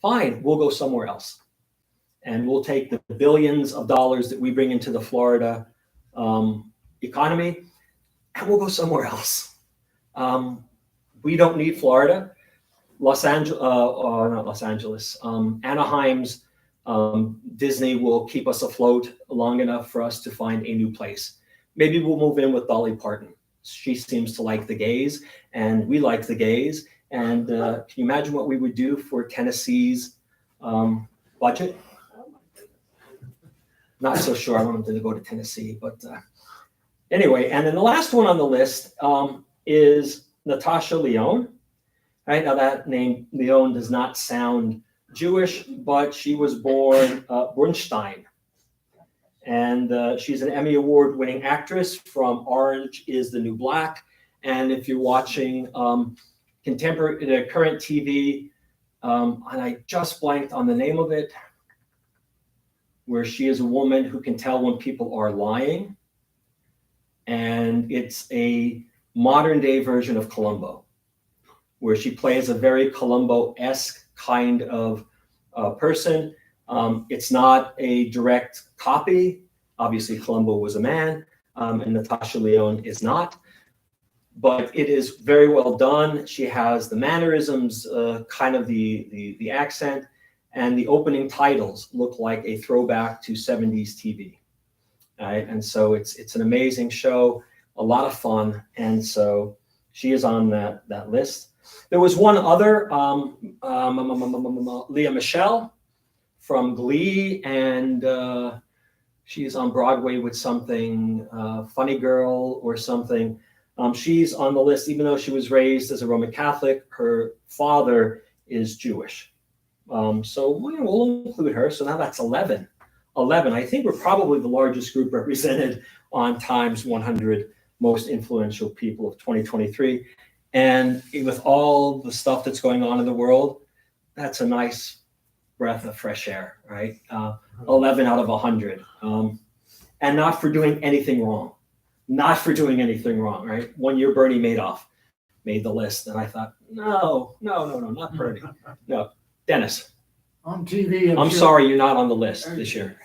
fine, we'll go somewhere else. And we'll take the billions of dollars that we bring into the Florida economy, and we'll go somewhere else. We don't need Florida. Anaheim's Disney will keep us afloat long enough for us to find a new place. Maybe we'll move in with Dolly Parton. She seems to like the gays, and we like the gays. And can you imagine what we would do for Tennessee's budget? Not so sure I want them to go to Tennessee, but anyway. And then the last one on the list is Natasha Lyonne. Right now, that name Lyonne does not sound Jewish, but she was born Brunstein, and she's an Emmy Award-winning actress from Orange is the New Black. And if you're watching contemporary, current TV, and I just blanked on the name of it, where she is a woman who can tell when people are lying, and it's a modern-day version of Columbo, where she plays a very Columbo-esque kind of person. It's not a direct copy. Obviously, Columbo was a man, and Natasha Lyonne is not. But it is very well done. She has the mannerisms, kind of the accent, and the opening titles look like a throwback to 70s TV. Right? And so it's an amazing show, a lot of fun, and so she is on that list. There was one other, Leah Michele from Glee, and she's on Broadway with something, Funny Girl or something. She's on the list, even though she was raised as a Roman Catholic. Her father is Jewish. So we'll include her. So now that's 11. 11. I think we're probably the largest group represented on Time's 100 Most Influential People of 2023. And with all the stuff that's going on in the world, that's a nice breath of fresh air, right? 11 out of 100. And not for doing anything wrong. Not for doing anything wrong, right? 1 year Bernie Madoff made the list. And I thought, no, not Bernie. No, Dennis. On TV. I'm sorry you're not on the list this year.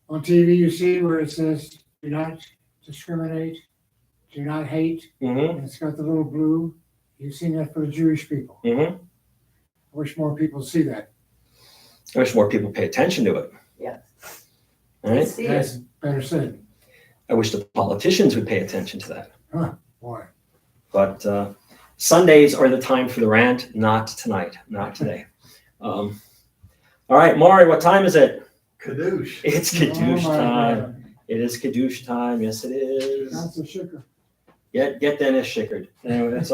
On TV, you see where it says, do not discriminate, do not hate, Mm-hmm. and it's got the little blue. You've seen that for the Jewish people. Mm-hmm. I wish more people see that. I wish more people pay attention to it. Yes. All right. See That's it. better said. I wish the politicians would pay attention to that. Boy. But Sundays are the time for the rant, not tonight, not today. All right, Maury, what time is it? Kadoosh. It's Oh Kiddush my time. God. It is Kiddush time. Yes, it is. That's a sugar. Get Dennis shickered. Anyway, that's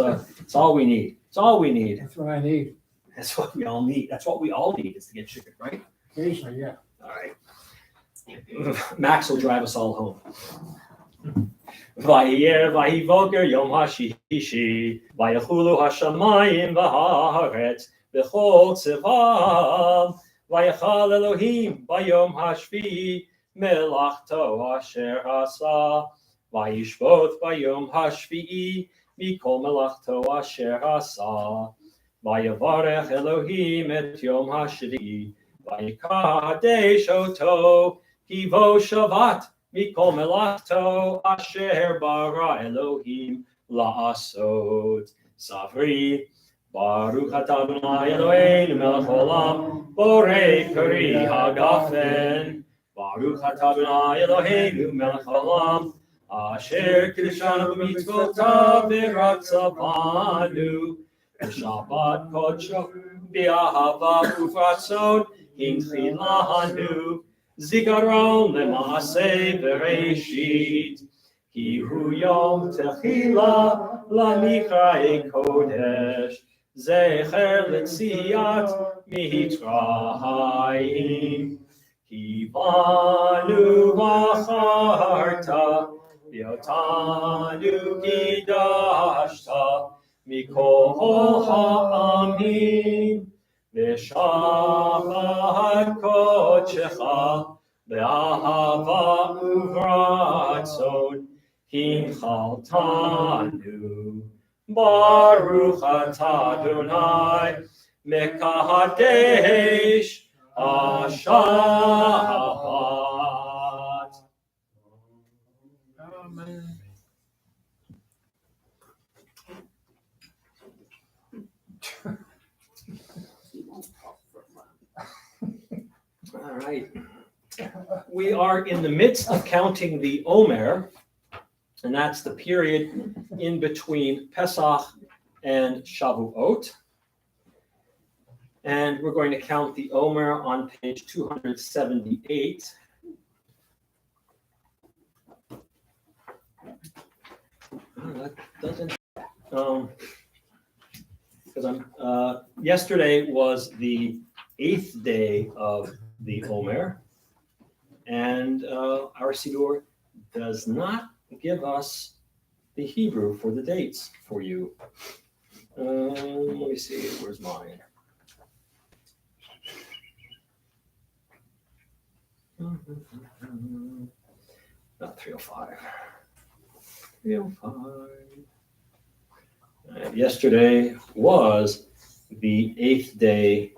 all we need. It's all we need. That's what I need. That's what we all need. That's what we all need is to get shickered, right? Occasionally, yeah. All right. Max will drive us all home. Vayeh vayivoker yom hashishi vayachulu hashamayim v'haaretz v'chol tzivam vayachal Elohim bayom hashvi melachto asher asa vayishvot bayom hashvi mikol melachto asher asa vayavarech Elohim et yom hashvi vayikadesh oto Kivo Shavat Mikol Melachto Asher Bara Elohim La'asot Savri Baruch Atah Adonai Eloheinu Melech Olam Borei Peri Hagafen Baruch Atah Adonai Eloheinu Melech Olam Asher Kiddushanu B'mitzvotav V'ratza Banu B'Shabbat Kodsho B'Ahava Uvratzon Hinchi Lahanu Zikaron le'maaseh bereshit, ki hu yom techila lamikra'ei kodesh, zecher letziyat mitzrayim, ki banu v'acharta, v'yotanu kidashta, mikol ha'amim, V'shavat kodshecha be'ahava uvratzon hinchaltanu Baruch atah Adonai mekadesh Shabbat. Amen. All right. We are in the midst of counting the Omer, and that's the period in between Pesach and Shavuot. And we're going to count the Omer on page 278. That doesn't, because yesterday was the 8th day of the Omer, and our Siddur does not give us the Hebrew for the dates for you. Let me see, where's mine? Not 305. 305. Yesterday was the 8th day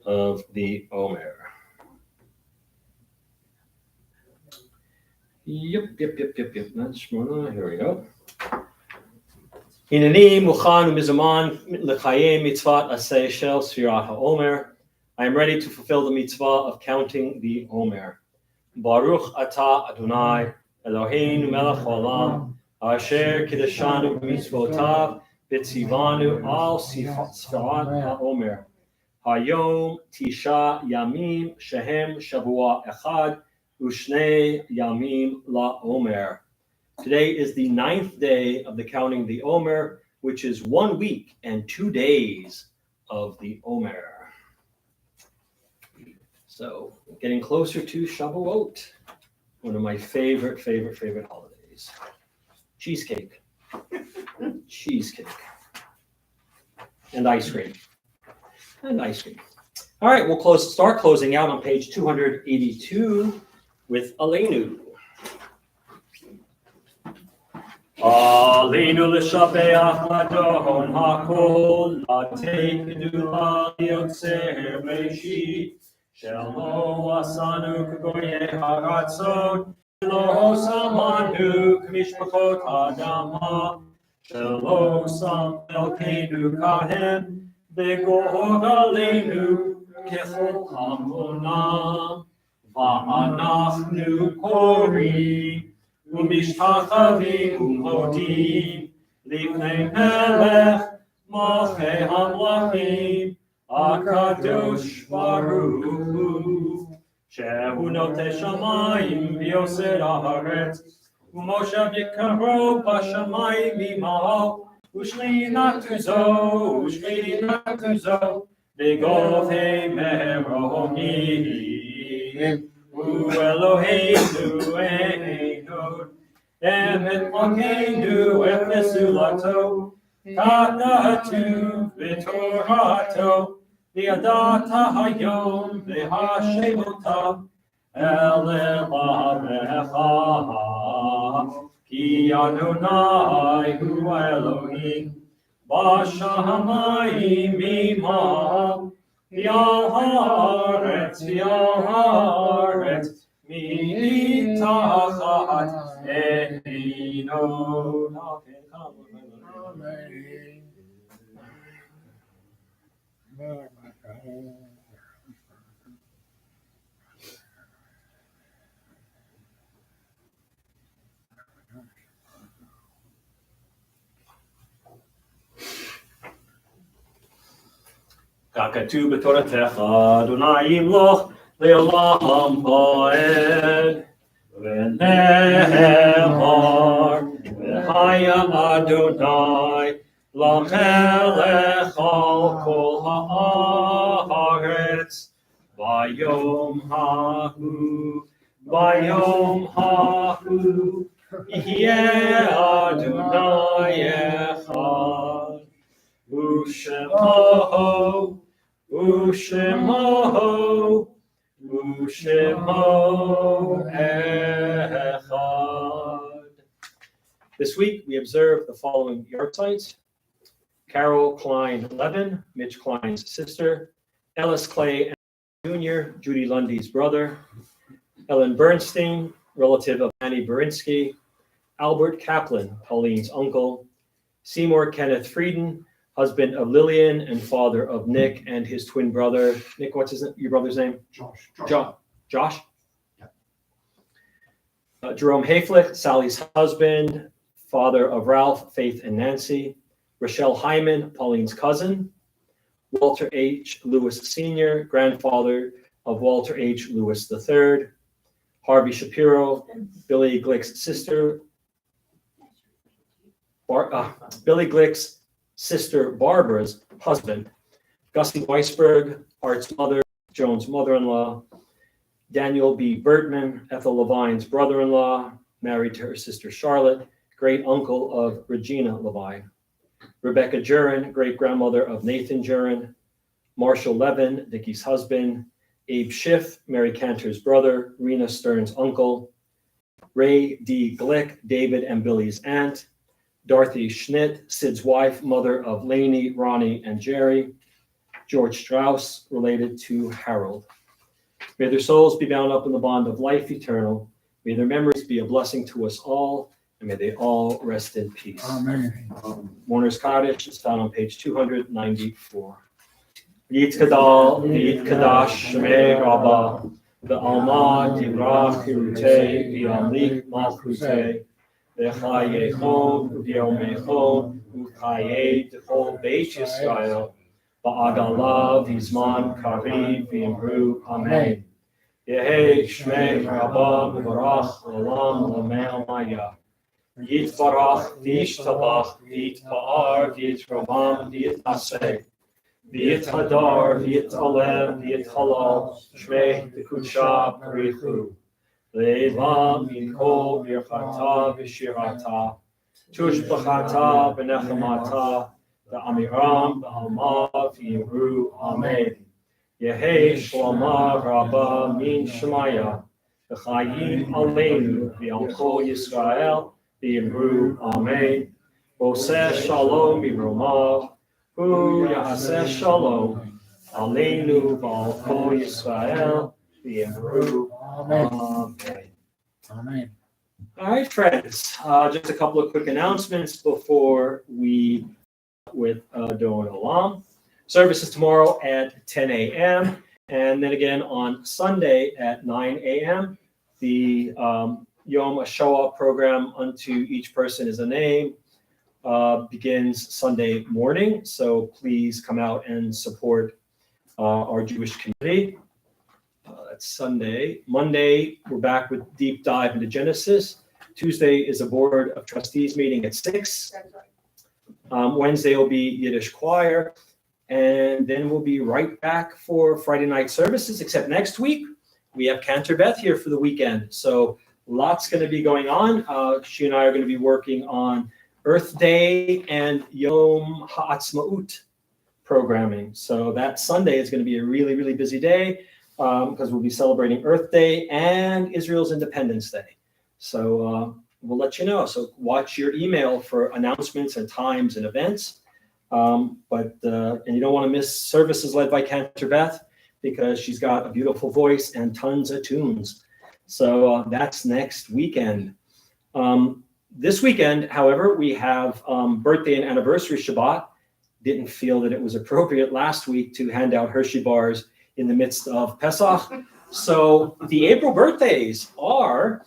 of the Omer. Yep. That's Shmona. Here we go. Hineni muchan u'mizaman l'chayim mitzvat aseh shel sfirat ha'omer. I am ready to fulfill the mitzvah of counting the Omer. Baruch atah Adonai Eloheinu melech haolam asher kiddushanu b'mitzvotav v'tzivanu al sfirat ha'omer. Hayom tisha yamim shehem shavua echad Ushnei Yamim La Omer. Today is the 9th day of the counting the Omer, which is 1 week and 2 days of the Omer. So getting closer to Shavuot, one of my favorite holidays. Cheesecake. And ice cream. All right, we'll start closing out on page 282 with Aleinu. Aleinu l'shabeach ladon hakol latei kedula liotzer beishit shelo asanu k'goyei haratzot shelo samanu k'mishpachot adama shelo sam elkeinu kahem v'gor aleinu kechol hamonam va'anachnu korim u'mishtachavim u'modim Lifnei Melech Malchei Hamlachim HaKadosh Baruch Hu Shehu Notei Shamayim V'Yosei Haaretz U'Moshe Yikaro B'Shamayim Imaho U'Shlinatu Zo U'Shlinatu V'Govei Meromim U'Eloheinu Einod Emet Malkeinu Efesulato Katatu V'Torato V'Yadata Hayom V'Hashemota Ele Ba'amecha Ki Adonai Hu Elohim B'Shamayim Imav V'Al Haaretz Mitachat Eino. Kakatu b'toratecha Adonai yimloch le'olam ha'ed v'nehemar v'haya Adonai l'melech al kol ha'aretz v'yom hahu yeh Adonai echad U'Shemo echad. This week we observe the following yahrzeits: Carol Klein Levin, Mitch Klein's sister; Ellis Clay Jr., Judy Lundy's brother; Ellen Bernstein, relative of Annie Berinsky; Albert Kaplan, Pauline's uncle; Seymour Kenneth Frieden, husband of Lillian and father of Nick and his twin brother. Nick, what's your brother's name? Josh? Jerome Hayflick, Sally's husband, father of Ralph, Faith, and Nancy. Rochelle Hyman, Pauline's cousin. Walter H. Lewis Sr., grandfather of Walter H. Lewis III. Harvey Shapiro, Billy Glick's sister. Billy Glick's sister Barbara's husband. Gussie Weisberg, Art's mother, Joan's mother-in-law. Daniel B. Bertman, Ethel Levine's brother-in-law, married to her sister Charlotte, great uncle of Regina Levine. Rebecca Jurin, great grandmother of Nathan Jurin. Marshall Levin, Dickie's husband. Abe Schiff, Mary Cantor's brother, Rena Stern's uncle. Ray D. Glick, David and Billy's aunt. Dorothy Schnitt, Sid's wife, mother of Lainey, Ronnie, and Jerry. George Strauss, related to Harold. May their souls be bound up in the bond of life eternal. May their memories be a blessing to us all, and may they all rest in peace. Amen. Mourner's Kaddish is found on page 294. Yitkadal, Yitkadash, Shemei Rabbah, Ve'alma, Divrach, Hirutei, V'yamlik, Malchutei, V'chayechon, V'yomechon, V'chayei, D'chol Beit Yisrael, Ba'agalav, V'zman, Kariv, V'imru, Amen. Yehei, Shmei Rabbah, V'varach, L'olam, L'mei Maya. Yitvarach, V'yishtabach, V'yitba'ar, V'yitromam, V'yitaseh. V'yithadar, V'yitalem, V'yithalal, Shmei D'kudsha Barichu. Le'elam Yinkol V'yirchata V'shirata. Tushbachata V'nechamata. V'amiram V'alma V'yimru. Amen. Yehei Shlomah Rabbah Min Shemaya. V'chayim Aleinu V'yal Kol Yisrael V'yimru. Amen. Oseh Shalom V'romav. Hu Yaseh Shalom Aleinu V'al Kol Yisrael V'yimru. Amen. Amen. All right, friends. Just a couple of quick announcements before we with Adon Olam. Service is tomorrow at 10 a.m. and then again on Sunday at 9 a.m. The Yom HaShoah program, Unto Each Person is a Name, begins Sunday morning. So please come out and support our Jewish community. That's Sunday. Monday, we're back with deep dive into Genesis. Tuesday is a Board of Trustees meeting at 6. Wednesday will be Yiddish choir. And then we'll be right back for Friday night services, except next week we have Cantor Beth here for the weekend. So lots going to be going on. She and I are going to be working on Earth Day and Yom Ha'atzmaut programming. So that Sunday is going to be a really, really busy day because we'll be celebrating Earth Day and Israel's Independence Day. So we'll let you know. So watch your email for announcements and times and events. And you don't want to miss services led by Cantor Beth because she's got a beautiful voice and tons of tunes. So that's next weekend. This weekend, however, we have birthday and anniversary Shabbat. Didn't feel that it was appropriate last week to hand out Hershey bars in the midst of Pesach. So the April birthdays are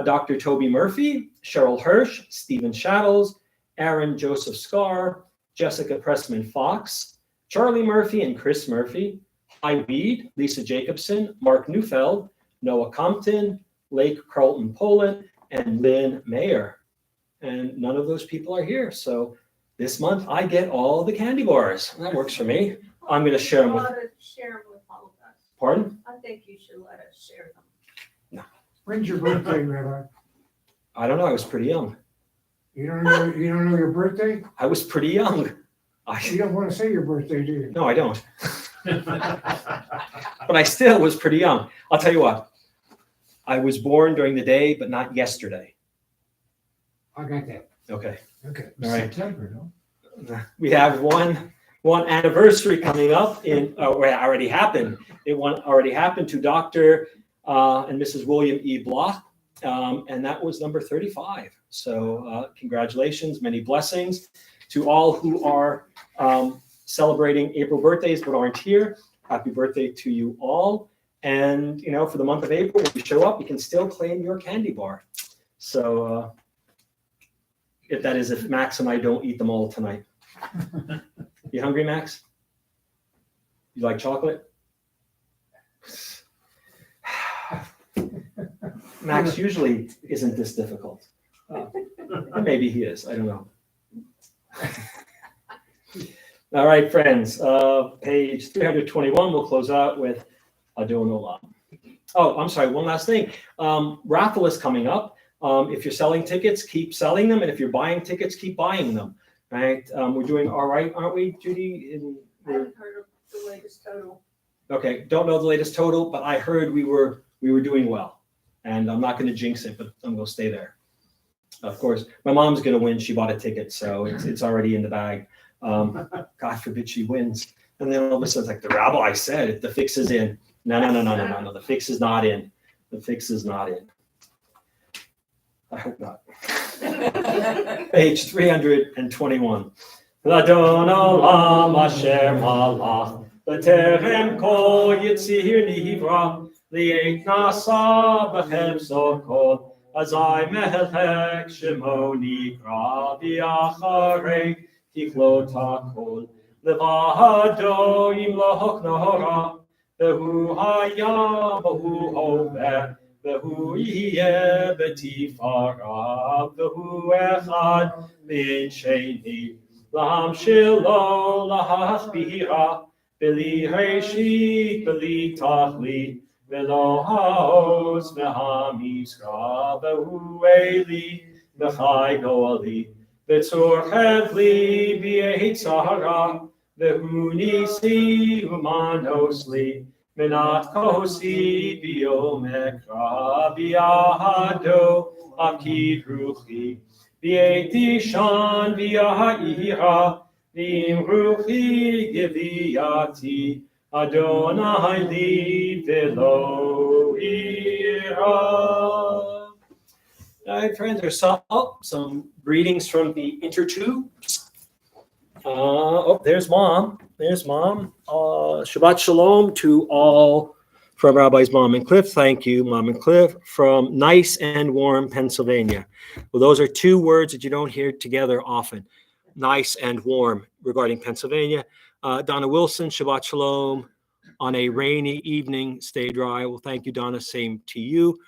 Dr. Toby Murphy, Cheryl Hirsch, Stephen Shaddles, Aaron Joseph Scar, Jessica Pressman Fox, Charlie Murphy and Chris Murphy, Hi Weed, Lisa Jacobson, Mark Neufeld, Noah Compton, Lake Carlton Poland, and Lynn Mayer. And none of those people are here. So this month I get all the candy bars. That works for me. I'm going to share them with. Share them with all of us. Pardon? I think you should let us share them. When's your birthday, Rabbi? I don't know. I was pretty young. You don't know your birthday? I was pretty young. You don't want to say your birthday, do you? No, I don't. But I still was pretty young. I'll tell you what. I was born during the day, but not yesterday. I got that. Okay. Okay. All right. September, no? We have one anniversary coming up in, well, it already happened. Already happened to Dr. And Mrs. William E. Bloch, and that was number 35. So congratulations, many blessings to all who are celebrating April birthdays but aren't here. Happy birthday to you all. And, for the month of April, when you show up, you can still claim your candy bar. So if Max and I don't eat them all tonight. You hungry, Max? You like chocolate? Max usually isn't this difficult. Maybe he is. I don't know. All right, friends. Page 321. We'll close out with Adon Olam. Oh, I'm sorry. One last thing. Raffle is coming up. If you're selling tickets, keep selling them, and if you're buying tickets, keep buying them. Right? We're doing all right, aren't we, Judy? I haven't heard of the latest total. Okay. Don't know the latest total, but I heard we were doing well. And I'm not going to jinx it, but I'm going to stay there. Of course, my mom's going to win. She bought a ticket, so it's already in the bag. God forbid she wins. And then all of a sudden, it's like the rabbi said, the fix is in. No. The fix is not in. The fix is not in. I hope not. Page 321. L'Adon Olam Asher Malach B'terem Kol Yitzir Nivra Li'et Nasa B'chem Sokol Azai Melech Shemo Nikra V'Acharei Tiklot HaKol Levado Yimloch Nahora V'hu Haya V'hu Hover V'hu Yeh B'tifarav V'hu Echad Min Sheni L'ham Shilo L'hachbira B'li Reshit B'li Tachlit V'lo Ha'oz V'ha'mizra V'hu Eli V'chai Goali V'tzur Chevli V'yeit Sahara V'hu Nisi Umanos Li Menat Kosi V'yomekra V'yahado Akid Ruchi V'yeti Shan V'yaha'ira V'im Ruchi Giviyati Adonai Li V'lo Ira. All right, friends, there's some greetings from the intertubes. There's mom. Shabbat shalom to all from Rabbis Mom and Cliff. Thank you, Mom and Cliff. From Nice and Warm, Pennsylvania. Well, those are two words that you don't hear together often. Nice and warm regarding Pennsylvania. Donna Wilson, Shabbat Shalom. On a rainy evening, stay dry. Well, thank you, Donna. Same to you.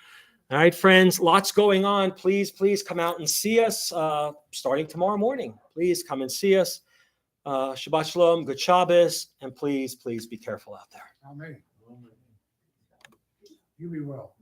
All right, friends, lots going on. Please come out and see us starting tomorrow morning. Please come and see us. Shabbat Shalom, good Shabbos, and please be careful out there. Amen. You be well.